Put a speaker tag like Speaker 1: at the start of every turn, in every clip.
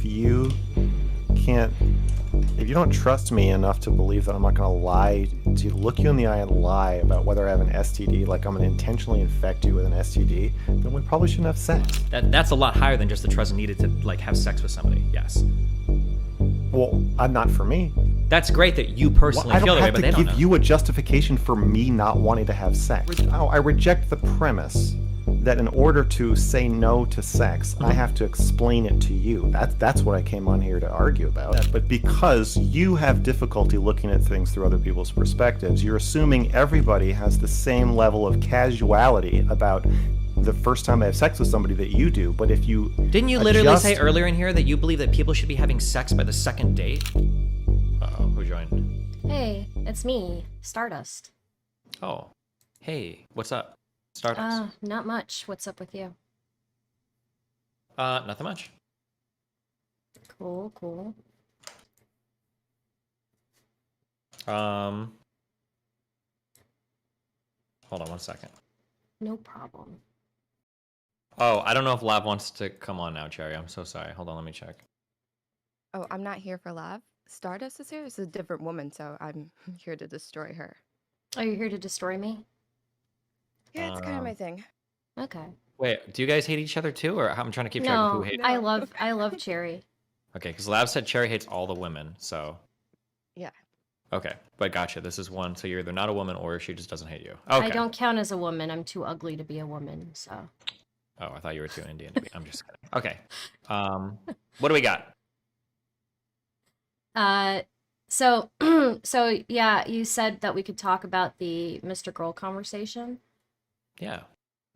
Speaker 1: you can't, if you don't trust me enough to believe that I'm not going to lie, to look you in the eye and lie about whether I have an STD, like I'm going to intentionally infect you with an STD, then we probably shouldn't have sex.
Speaker 2: That's a lot higher than just the trust needed to like have sex with somebody. Yes.
Speaker 1: Well, not for me.
Speaker 2: That's great that you personally feel that way, but they don't know. I don't have
Speaker 1: to give you a justification for me not wanting to have sex. I reject the premise that in order to say no to sex, I have to explain it to you. That's what I came on here to argue about. But because you have difficulty looking at things through other people's perspectives, you're assuming everybody has the same level of casuality about the first time I have sex with somebody that you do. But if you
Speaker 2: didn't you literally say earlier in here that you believe that people should be having sex by the second date? Uh-oh, who joined?
Speaker 3: Hey, it's me, Stardust.
Speaker 2: Oh, hey, what's up, Stardust?
Speaker 3: Not much. What's up with you?
Speaker 2: Nothing much.
Speaker 3: Cool.
Speaker 2: Hold on one second.
Speaker 3: No problem.
Speaker 2: Oh, I don't know if Lav wants to come on now, Cherry. I'm so sorry. Hold on, let me check.
Speaker 4: Oh, I'm not here for Lav. Stardust is here. It's a different woman, so I'm here to destroy her.
Speaker 3: Are you here to destroy me?
Speaker 4: Yeah, it's kind of my thing.
Speaker 3: Okay.
Speaker 2: Wait, do you guys hate each other too, or I'm trying to keep track of who hates?
Speaker 3: No, I love Cherry.
Speaker 2: Okay, because Lav said Cherry hates all the women, so.
Speaker 4: Yeah.
Speaker 2: Okay, but gotcha. This is one, so you're either not a woman or she just doesn't hate you. Okay.
Speaker 3: I don't count as a woman. I'm too ugly to be a woman, so.
Speaker 2: Oh, I thought you were too Indian to be. I'm just kidding. Okay. What do we got?
Speaker 3: So yeah, you said that we could talk about the MrGirl conversation.
Speaker 2: Yeah.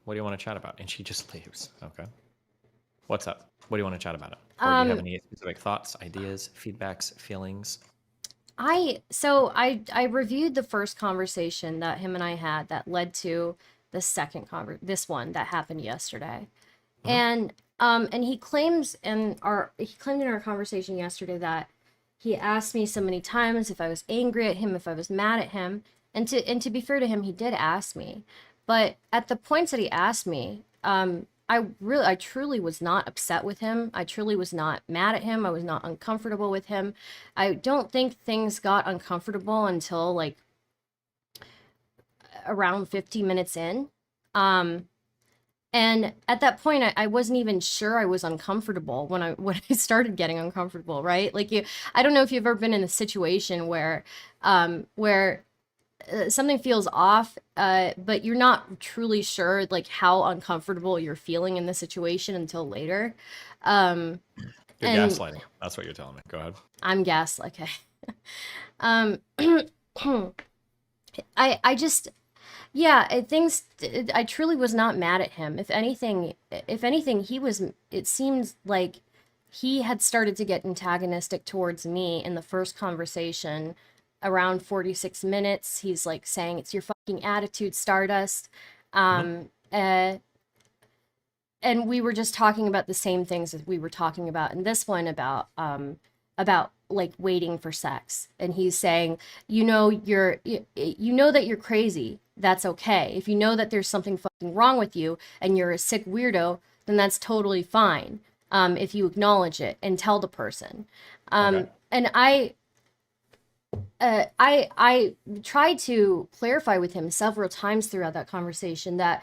Speaker 2: What do you want to chat about? And she just leaves. Okay. What's up? What do you want to chat about? Or do you have any specific thoughts, ideas, feedbacks, feelings?
Speaker 3: I reviewed the first conversation that him and I had that led to the second this one that happened yesterday. And he claims in our conversation yesterday that he asked me so many times if I was angry at him, if I was mad at him, and to be fair to him, he did ask me. But at the points that he asked me, I truly was not upset with him. I truly was not mad at him. I was not uncomfortable with him. I don't think things got uncomfortable until like around 50 minutes in. And at that point, I wasn't even sure I was uncomfortable when I started getting uncomfortable, right? Like I don't know if you've ever been in a situation where something feels off, but you're not truly sure like how uncomfortable you're feeling in the situation until later.
Speaker 2: You're gaslighting. That's what you're telling me. Go ahead.
Speaker 3: I'm gaslighting. I truly was not mad at him. If anything, it seems like he had started to get antagonistic towards me in the first conversation. Around 46 minutes, he's like saying, "It's your fucking attitude, Stardust." And we were just talking about the same things as we were talking about in this one about like waiting for sex. And he's saying, you know that you're crazy. That's okay. If you know that there's something fucking wrong with you and you're a sick weirdo, then that's totally fine. If you acknowledge it and tell the person. And I tried to clarify with him several times throughout that conversation that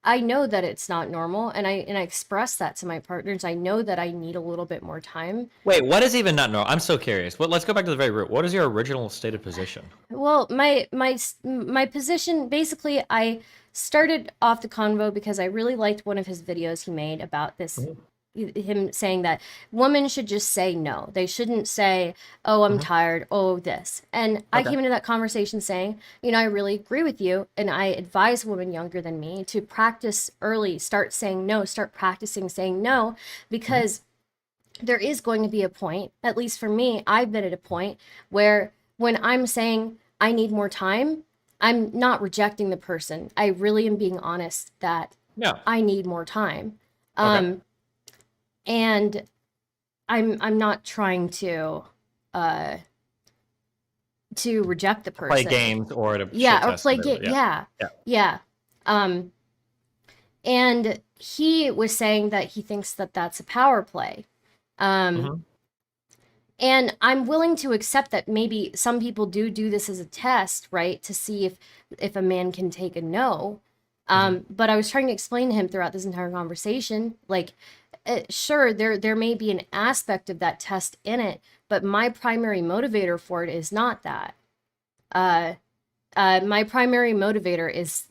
Speaker 3: I know that it's not normal, and I express that to my partners. I know that I need a little bit more time.
Speaker 2: Wait, what is even not normal? I'm so curious. Let's go back to the very root. What is your original stated position?
Speaker 3: Well, my position, basically, I started off the convo because I really liked one of his videos he made about this. Him saying that women should just say no. They shouldn't say, "Oh, I'm tired. Oh, this." And I came into that conversation saying, I really agree with you. And I advise women younger than me to practice early, start saying no, start practicing saying no, because there is going to be a point, at least for me, I've been at a point where when I'm saying I need more time, I'm not rejecting the person. I really am being honest that I need more time. And I'm not trying to reject the person.
Speaker 2: Play games or to
Speaker 3: play games. Yeah. And he was saying that he thinks that that's a power play. And And I'm willing to accept that maybe some people do this as a test, right? To see if a man can take a no. But I was trying to explain to him throughout this entire conversation, like, sure, there may be an aspect of that test in it, but my primary motivator for it is not that. My primary motivator is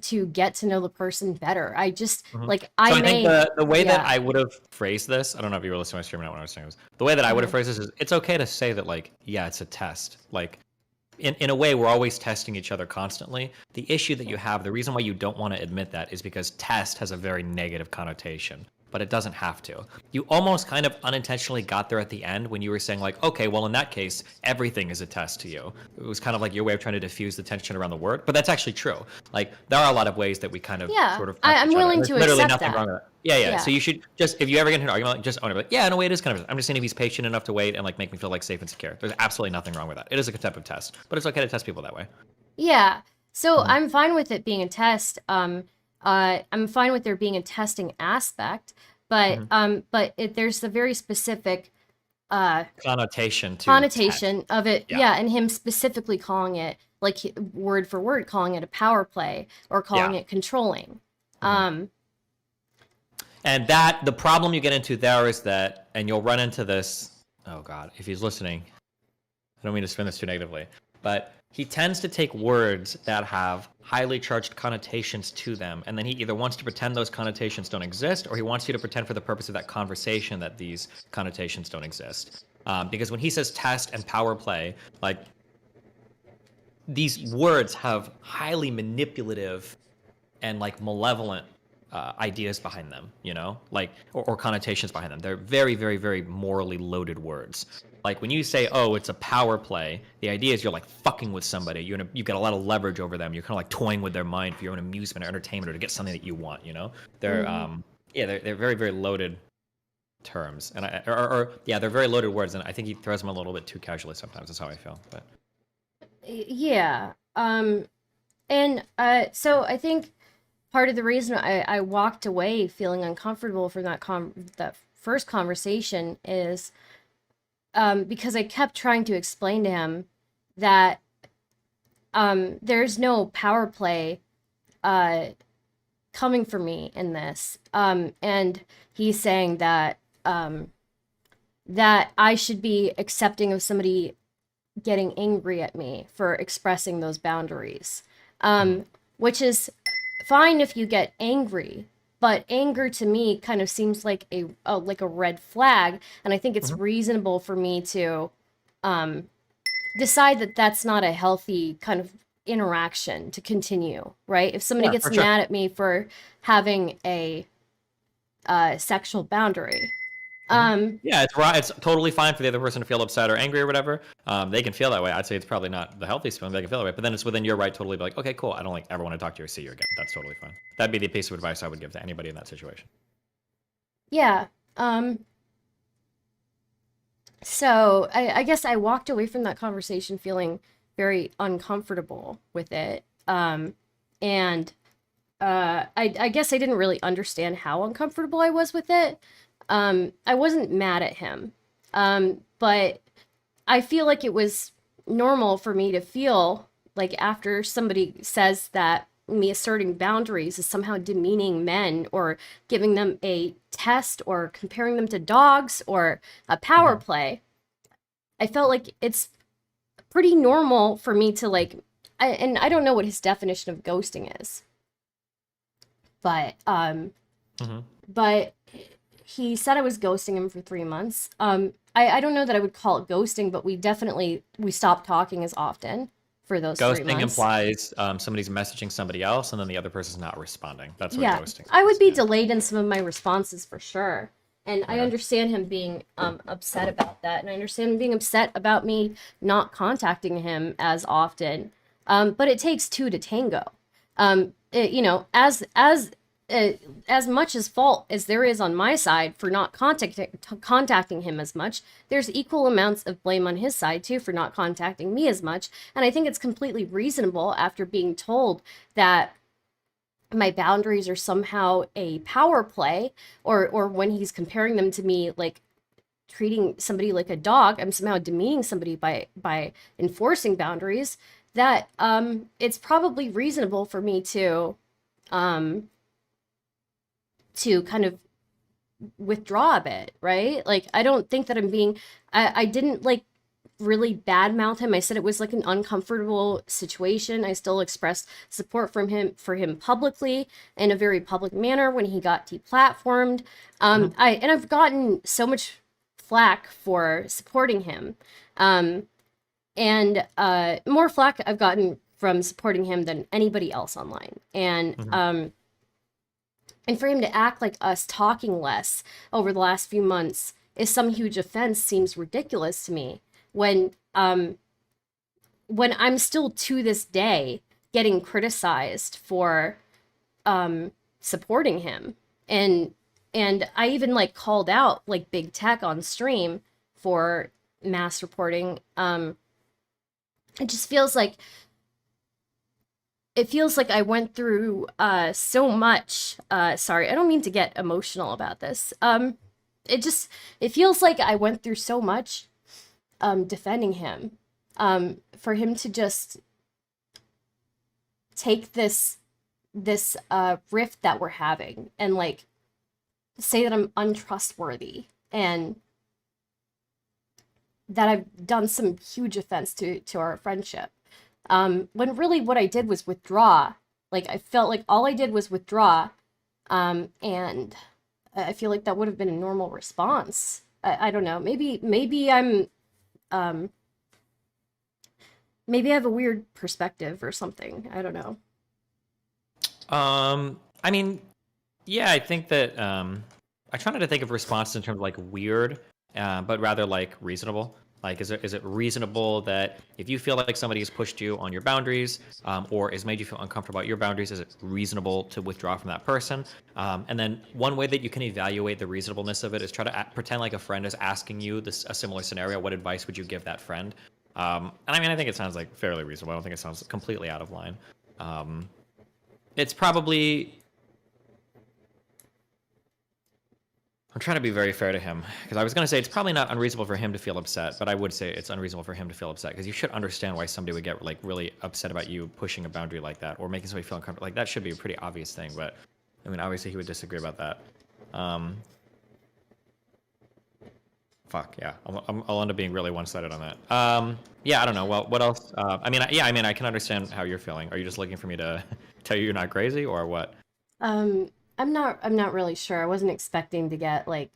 Speaker 3: to get to know the person better. I just like
Speaker 2: So I think the way that
Speaker 3: yeah.
Speaker 2: I would have phrased this, I don't know if you were listening to my stream or not when I was saying this. The way that I would have phrased this is, it's okay to say that, like, yeah, it's a test. Like, in a way, we're always testing each other constantly. The issue that you have, the reason why you don't want to admit that is because test has a very negative connotation, but it doesn't have to. You almost kind of unintentionally got there at the end when you were saying, like, okay, well, in that case, everything is a test to you. It was kind of like your way of trying to diffuse the tension around the word, but that's actually true. Like, there are a lot of ways that we kind of sort of
Speaker 3: I'm willing to
Speaker 2: literally
Speaker 3: accept
Speaker 2: nothing
Speaker 3: that.
Speaker 2: wrong with that. Yeah.
Speaker 3: Yeah.
Speaker 2: So you should just, if you ever get into an argument, like, just own it. Like, yeah, in a way, it is kind of. I'm just saying if he's patient enough to wait and like make me feel like safe and secure. There's absolutely nothing wrong with that. It is a contempt test, but it's okay to test people that way.
Speaker 3: Yeah. So I'm fine with it being a test. I'm fine with there being a testing aspect, but there's a very specific
Speaker 2: Connotation to
Speaker 3: connotation of it.
Speaker 2: Yeah.
Speaker 3: Yeah, and him specifically calling it, like, word for word, calling it a power play or calling it controlling.
Speaker 2: And that the problem you get into there is that, and you'll run into this. Oh God, if he's listening, I don't mean to spin this too negatively, but he tends to take words that have highly charged connotations to them, and then he either wants to pretend those connotations don't exist, or he wants you to pretend for the purpose of that conversation that these connotations don't exist. Because when he says test and power play, like, these words have highly manipulative and like malevolent ideas behind them, you know, like, or connotations behind them. They're very, very, very morally loaded words. Like when you say, "Oh, it's a power play," the idea is you're like fucking with somebody. You've got a lot of leverage over them. You're kind of like toying with their mind for your own amusement or entertainment or to get something that you want. You know, they're they're very, very loaded terms, and they're very loaded words, and I think he throws them a little bit too casually sometimes. That's how I feel. But
Speaker 3: Yeah. So I think part of the reason I walked away feeling uncomfortable from that first conversation is because I kept trying to explain to him that there's no power play coming from me in this. And he's saying that that I should be accepting of somebody getting angry at me for expressing those boundaries, which is fine if you get angry, but anger to me kind of seems like a red flag, and I think it's reasonable for me to decide that that's not a healthy kind of interaction to continue, right? If somebody gets mad at me for having a sexual boundary.
Speaker 2: Yeah, it's right. It's totally fine for the other person to feel upset or angry or whatever. They can feel that way. I'd say it's probably not the healthiest feeling. They can feel that way, but then it's within your right totally be like, okay, cool. I don't like ever want to talk to you or see you again. That's totally fine. That'd be the piece of advice I would give to anybody in that situation.
Speaker 3: Yeah. So I guess I walked away from that conversation feeling very uncomfortable with it. I guess I didn't really understand how uncomfortable I was with it. I wasn't mad at him, but I feel like it was normal for me to feel like after somebody says that me asserting boundaries is somehow demeaning men or giving them a test or comparing them to dogs or a power play, I felt like it's pretty normal for me to and I don't know what his definition of ghosting is, but he said I was ghosting him for 3 months. I don't know that I would call it ghosting, but we stopped talking as often for those 3 months.
Speaker 2: Ghosting implies somebody's messaging somebody else and then the other person's not responding. That's what ghosting is.
Speaker 3: I would be delayed in some of my responses for sure. And I understand him being upset about that. And I understand him being upset about me not contacting him as often. But it takes two to tango. As much as fault as there is on my side for not contacting him as much, there's equal amounts of blame on his side too for not contacting me as much. And I think it's completely reasonable after being told that my boundaries are somehow a power play, or when he's comparing them to me like treating somebody like a dog, I'm somehow demeaning somebody by enforcing boundaries, that it's probably reasonable for me um to kind of withdraw a bit, right? Like, I don't think that I didn't like really badmouth him. I said it was like an uncomfortable situation. I still expressed support for him publicly in a very public manner when he got deplatformed. I've gotten so much flack for supporting him. And more flack I've gotten from supporting him than anybody else online. And for him to act like us talking less over the last few months is some huge offense seems ridiculous to me. When I'm still to this day getting criticized for supporting him, and I even like called out like big tech on stream for mass reporting. It just feels like I went through so much. Sorry, I don't mean to get emotional about this. It feels like I went through so much defending him, for him to just take this rift that we're having and like say that I'm untrustworthy and that I've done some huge offense to our friendship. When really what I did was withdraw. Like, I felt like all I did was withdraw, and I feel like that would have been a normal response. I don't know. Maybe I'm maybe I have a weird perspective or something. I don't know.
Speaker 2: I mean, yeah, I think that I try not to think of responses in terms of like weird, but rather like reasonable. Like, is it reasonable that if you feel like somebody has pushed you on your boundaries, or has made you feel uncomfortable about your boundaries, is it reasonable to withdraw from that person? And then one way that you can evaluate the reasonableness of it is try to pretend like a friend is asking you a similar scenario. What advice would you give that friend? And I mean, I think it sounds like fairly reasonable. I don't think it sounds completely out of line. It's probably... I'm trying to be very fair to him, because I was going to say it's probably not unreasonable for him to feel upset, but I would say it's unreasonable for him to feel upset, because you should understand why somebody would get like really upset about you pushing a boundary like that or making somebody feel uncomfortable. Like, that should be a pretty obvious thing, but I mean, obviously he would disagree about that. Fuck yeah, I'll end up being really one-sided on that. Yeah, I don't know. Well, what else? I mean, yeah, I mean, I can understand how you're feeling. Are you just looking for me to tell you you're not crazy, or what?
Speaker 3: I'm not really sure. I wasn't expecting to get like,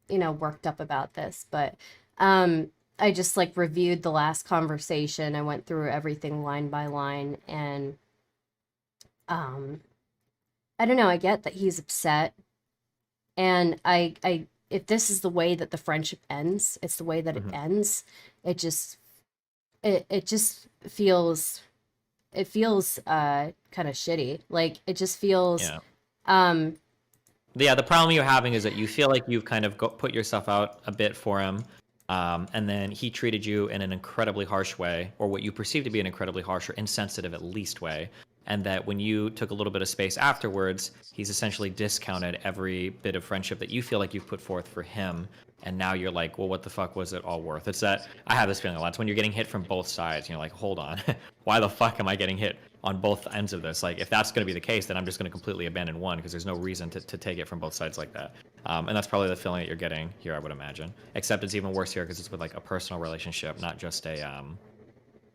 Speaker 3: worked up about this, but I just like reviewed the last conversation. I went through everything line by line, and I don't know, I get that he's upset, and I if this is the way that the friendship ends, it's the way that it ends. It just feels kind of shitty. Like, it just feels
Speaker 2: Yeah. Yeah, the problem you're having is that you feel like you've kind of put yourself out a bit for him, and then he treated you in an incredibly harsh way, or what you perceive to be an incredibly harsh or insensitive at least way, and that when you took a little bit of space afterwards, he's essentially discounted every bit of friendship that you feel like you've put forth for him, and now you're like, well, what the fuck was it all worth? It's that, I have this feeling a lot. It's when you're getting hit from both sides, you're like, hold on, why the fuck am I getting hit on both ends of this? Like, if that's going to be the case, then I'm just going to completely abandon one, because there's no reason to take it from both sides like that. And that's probably the feeling that you're getting here, I would imagine. Except it's even worse here because it's with like a personal relationship, not just a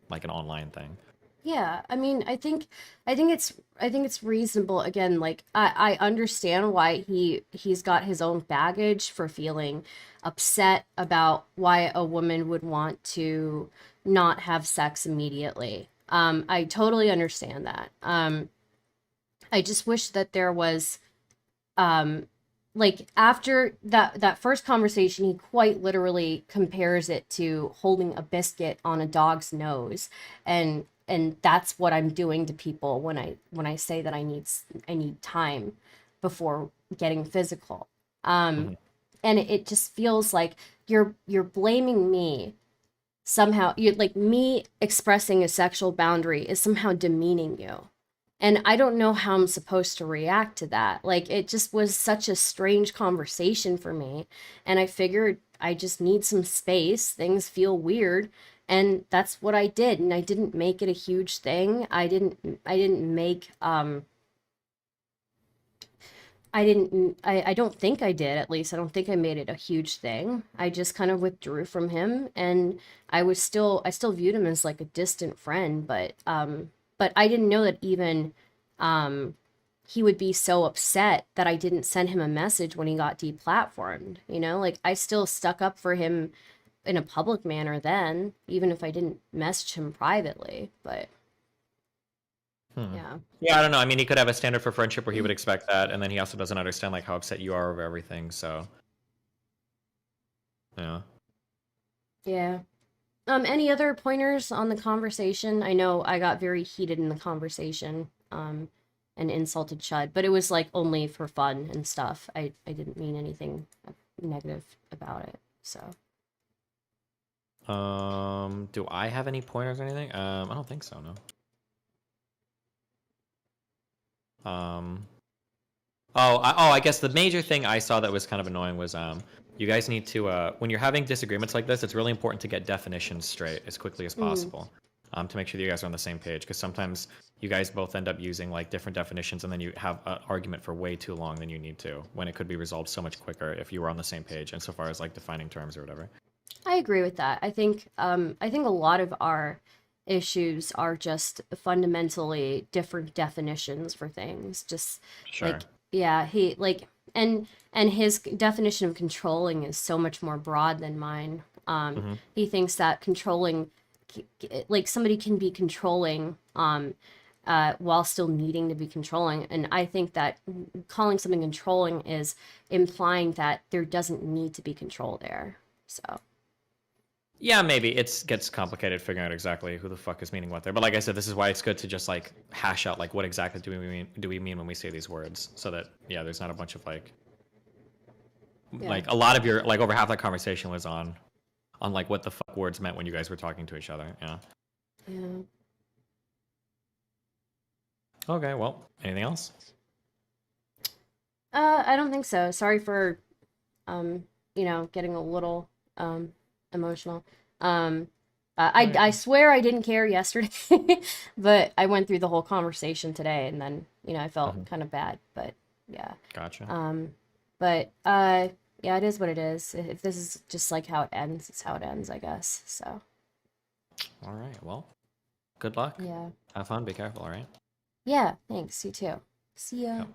Speaker 2: like an online thing.
Speaker 3: Yeah, I mean, I think it's reasonable. Again, like, I understand why he's got his own baggage for feeling upset about why a woman would want to not have sex immediately. I totally understand that. I just wish that there was, like, after that first conversation, he quite literally compares it to holding a biscuit on a dog's nose, and that's what I'm doing to people when I say that I need time before getting physical. And it just feels like you're blaming me somehow. You like, me expressing a sexual boundary is somehow demeaning you, And I don't know how I'm supposed to react to that. Like, it just was such a strange conversation for me. And I figured I just need some space. Things feel weird. And that's what I did. And I didn't make it a huge thing. I didn't make, I don't think I did, at least. I don't think I made it a huge thing. I just kind of withdrew from him, and I still viewed him as like a distant friend, but I didn't know that even um he would be so upset that I didn't send him a message when he got deplatformed, you know? Like, I still stuck up for him in a public manner then, even if I didn't message him privately, but yeah.
Speaker 2: Yeah, I don't know. I mean, he could have a standard for friendship where he would expect that, and then he also doesn't understand like how upset you are over everything. So, yeah.
Speaker 3: Yeah. Any other pointers on the conversation? I know I got very heated in the conversation, and insulted Chud, but it was like only for fun and stuff. I didn't mean anything negative about it. So,
Speaker 2: Do I have any pointers or anything? I don't think so. No. I guess the major thing I saw that was kind of annoying was you guys need to when you're having disagreements like this, it's really important to get definitions straight as quickly as possible, to make sure that you guys are on the same page. Because sometimes you guys both end up using like different definitions, and then you have an argument for way too long than you need to, when it could be resolved so much quicker if you were on the same page, insofar as like defining terms or whatever.
Speaker 3: I agree with that. I think a lot of our issues are just fundamentally different definitions for things. Just
Speaker 2: Sure.
Speaker 3: like, yeah, he like and his definition of controlling is so much more broad than mine. He thinks that controlling, like, somebody can be controlling while still needing to be controlling, and I think that calling something controlling is implying that there doesn't need to be control there. So.
Speaker 2: Yeah, maybe it gets complicated figuring out exactly who the fuck is meaning what there. But like I said, this is why it's good to just like hash out like what exactly do we mean when we say these words, so that there's not a bunch of like a lot of your like over half that conversation was on like what the fuck words meant when you guys were talking to each other. Yeah.
Speaker 3: Yeah.
Speaker 2: Okay. Well, anything else?
Speaker 3: I don't think so. Sorry for, getting a little emotional. I swear I didn't care yesterday, but I went through the whole conversation today, and then I felt kind of bad. But yeah.
Speaker 2: Gotcha.
Speaker 3: But yeah, it is what it is. If this is just like how it ends, it's how it ends, I guess. So.
Speaker 2: All right. Well, good luck.
Speaker 3: Yeah.
Speaker 2: Have fun. Be careful. All right.
Speaker 3: Yeah. Thanks. You too. See ya.
Speaker 2: Yep.